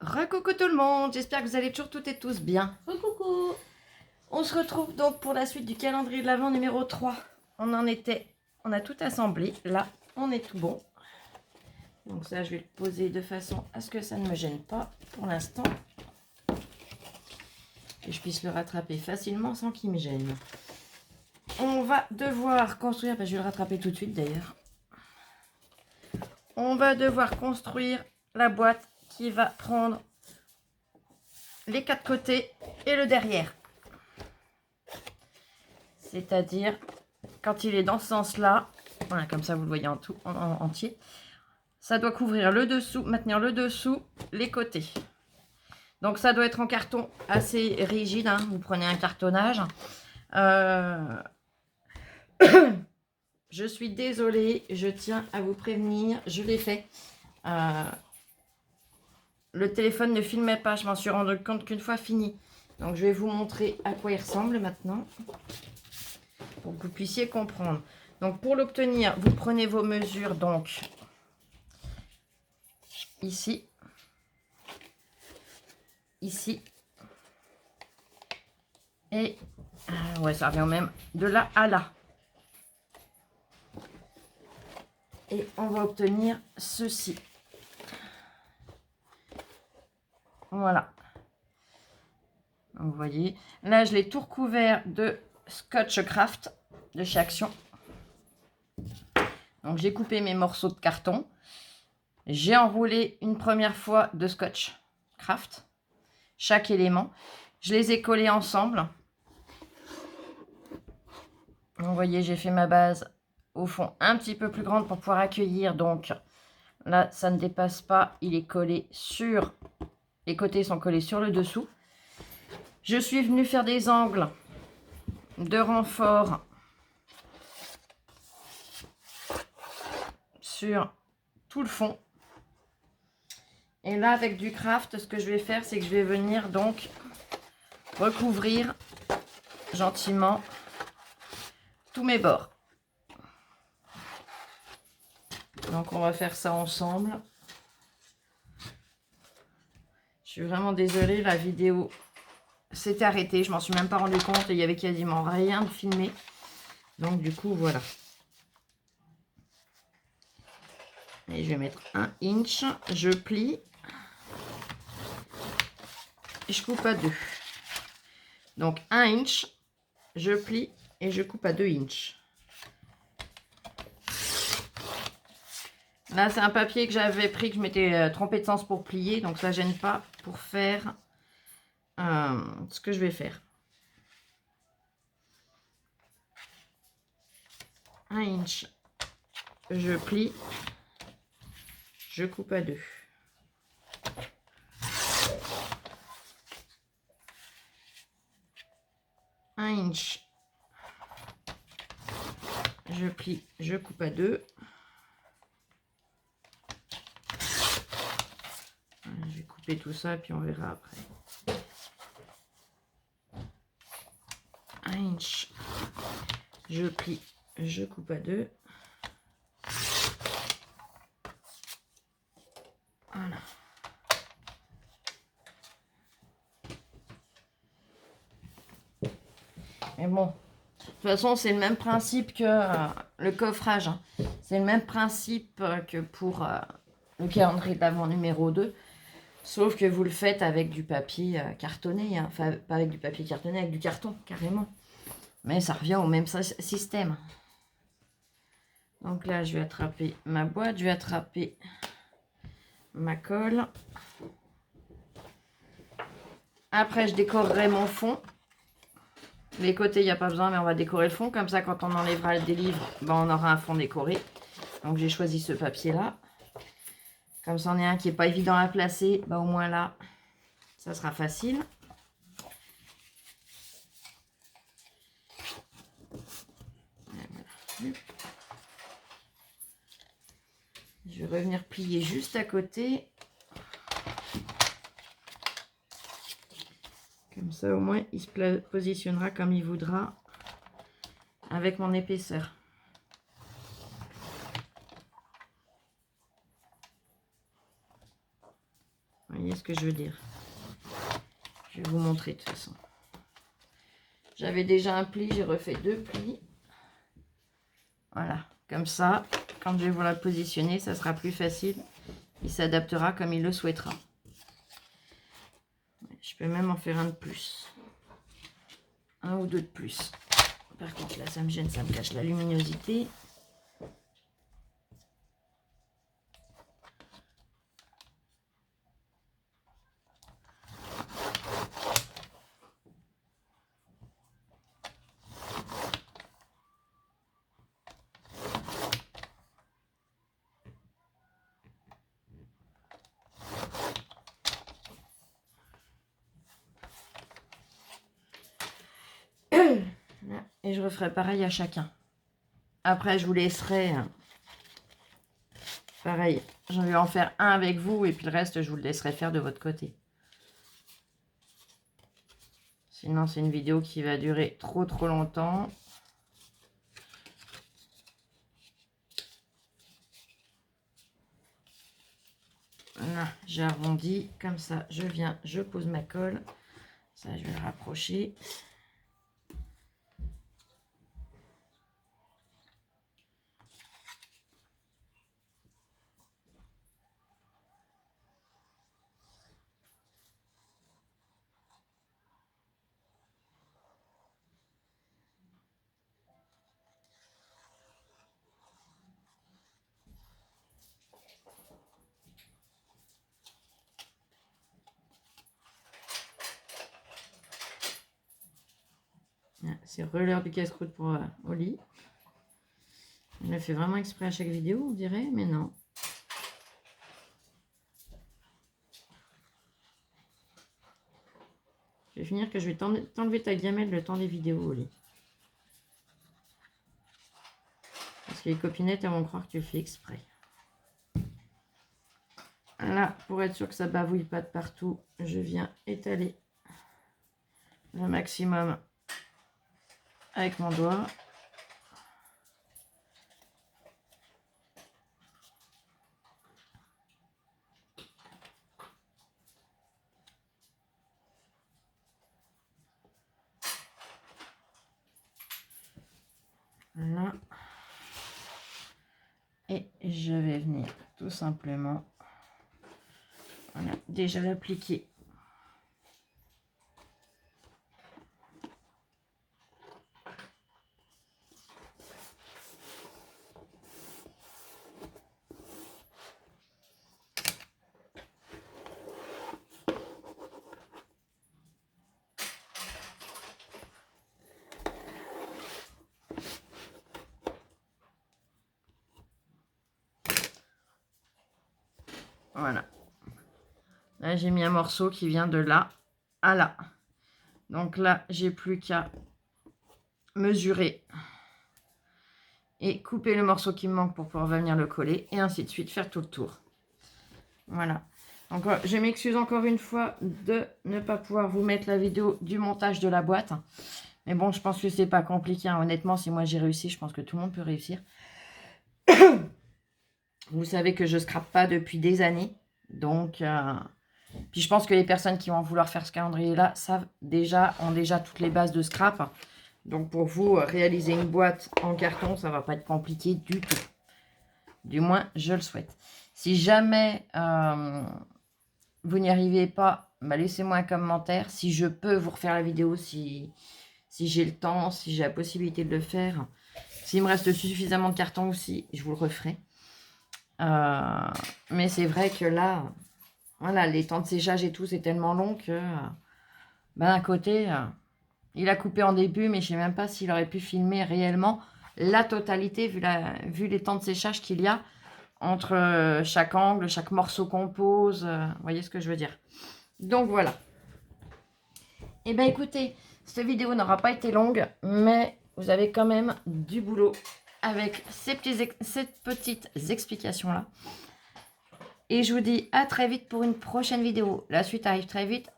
Recoucou tout le monde, j'espère que vous allez toujours toutes et tous bien. Coucou. On se retrouve donc pour la suite du calendrier de l'Avent numéro 3. On a tout assemblé, là on est tout bon. Donc ça je vais le poser de façon à ce que ça ne me gêne pas pour l'instant. Que je puisse le rattraper facilement sans qu'il me gêne. On va devoir construire, je vais le rattraper tout de suite d'ailleurs. On va devoir construire la boîte qui va prendre les 4 côtés et le derrière. C'est-à-dire, quand il est dans ce sens-là, voilà, comme ça vous le voyez en entier, ça doit couvrir le dessous, maintenir le dessous, les côtés. Donc ça doit être en carton assez rigide, hein. Vous prenez un cartonnage. Je suis désolée, je tiens à vous prévenir, je l'ai fait. Le téléphone ne filmait pas, je m'en suis rendu compte qu'une fois fini. Donc je vais vous montrer à quoi il ressemble maintenant, pour que vous puissiez comprendre. Donc pour l'obtenir, vous prenez vos mesures, donc ici, ici, et ouais, ça revient au même, de là à là. Et on va obtenir ceci. Voilà. Donc, vous voyez, là je l'ai tout recouvert de Scotch Craft de chez Action. Donc j'ai coupé mes morceaux de carton. J'ai enroulé une première fois de Scotch Craft, chaque élément. Je les ai collés ensemble. Vous voyez, j'ai fait ma base au fond un petit peu plus grande pour pouvoir accueillir. Donc là, ça ne dépasse pas. Il est collé sur... Les côtés sont collés sur le dessous. Je suis venue faire des angles de renfort sur tout le fond. Et là, avec du craft, ce que je vais faire, c'est que je vais venir donc recouvrir gentiment tous mes bords. Donc, on va faire ça ensemble. Je suis vraiment désolée, la vidéo s'était arrêtée. Je m'en suis même pas rendu compte et il y avait quasiment rien de filmé. Donc, du coup, voilà. Et je vais mettre 1 inch. Je plie. Et je coupe à 2. Donc 1 inch, je plie et je coupe à 2 inch. Là, c'est un papier que j'avais pris, que je m'étais trompée de sens pour plier. Donc ça ne gêne pas pour faire ce que je vais faire. 1 inch, je plie, je coupe à 2. Inch, je plie, je coupe à 2. Je vais couper tout ça et puis on verra après. 1 inch, je plie, je coupe à 2. Voilà. Mais bon, de toute façon, c'est le même principe que le coffrage. Hein. C'est le même principe que pour le calendrier de l'Avent numéro 2. Sauf que vous le faites avec du papier cartonné. Hein. Enfin, pas avec du papier cartonné, avec du carton, carrément. Mais ça revient au même système. Donc là, je vais attraper ma boîte. Je vais attraper ma colle. Après, je décorerai mon fond. Les côtés, il n'y a pas besoin, mais on va décorer le fond. Comme ça, quand on enlèvera des livres, ben, on aura un fond décoré. Donc, j'ai choisi ce papier-là. Comme ça, on est un qui n'est pas évident à placer. Ben, au moins là, ça sera facile. Voilà. Je vais revenir plier juste à côté. Comme ça, au moins, il se positionnera comme il voudra avec mon épaisseur. Vous voyez ce ce que je veux dire. Je vais vous montrer de toute façon. J'avais déjà un pli, j'ai refait 2 plis. Voilà, comme ça, quand je vais vous la positionner, ça sera plus facile. Il s'adaptera comme il le souhaitera. Je peux même en faire un de plus. 1 ou 2 de plus. Par contre, là, ça me gêne, ça me cache la luminosité. Et je referai pareil à chacun. Après, je vous laisserai... Pareil, je vais en faire un avec vous et puis le reste, je vous le laisserai faire de votre côté. Sinon, c'est une vidéo qui va durer trop longtemps. Là, j'ai arrondi. Comme ça, je viens, je pose ma colle. Ça, je vais le rapprocher. C'est releur du casse-croûte pour au lit. On le fait vraiment exprès à chaque vidéo, on dirait, mais non. Je vais finir que je vais t'enlever ta gamelle le temps des vidéos au lit. Parce que les copinettes, elles vont croire que tu le fais exprès. Là, pour être sûr que ça bavouille pas de partout, je viens étaler le maximum avec mon doigt. Là. Et je vais venir tout simplement, voilà, déjà l'appliquer. Voilà. Là, j'ai mis un morceau qui vient de là à là. Donc là, j'ai plus qu'à mesurer et couper le morceau qui me manque pour pouvoir venir le coller et ainsi de suite, faire tout le tour. Voilà. Donc, je m'excuse encore une fois de ne pas pouvoir vous mettre la vidéo du montage de la boîte. Mais bon, je pense que c'est pas compliqué. Hein. Honnêtement, si moi j'ai réussi, je pense que tout le monde peut réussir. Vous savez que je scrape pas depuis des années. Donc, puis je pense que les personnes qui vont vouloir faire ce calendrier-là ont déjà toutes les bases de scrap. Donc, pour vous, réaliser une boîte en carton, ça va pas être compliqué du tout. Du moins, je le souhaite. Si jamais vous n'y arrivez pas, bah, laissez-moi un commentaire. Si je peux vous refaire la vidéo, si j'ai le temps, si j'ai la possibilité de le faire. S'il me reste suffisamment de carton aussi, je vous le referai. Mais c'est vrai que là, voilà, les temps de séchage et tout, c'est tellement long que d'un côté, il a coupé en début, mais je ne sais même pas s'il aurait pu filmer réellement la totalité, vu les temps de séchage qu'il y a entre chaque angle, chaque morceau qu'on pose. Vous voyez ce que je veux dire? Donc voilà. Et bien écoutez, cette vidéo n'aura pas été longue, mais vous avez quand même du boulot avec ces petites explications-là. Et je vous dis à très vite pour une prochaine vidéo. La suite arrive très vite.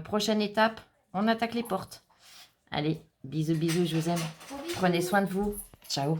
Prochaine étape, on attaque les portes. Allez, bisous, bisous, je vous aime. Prenez soin de vous. Ciao.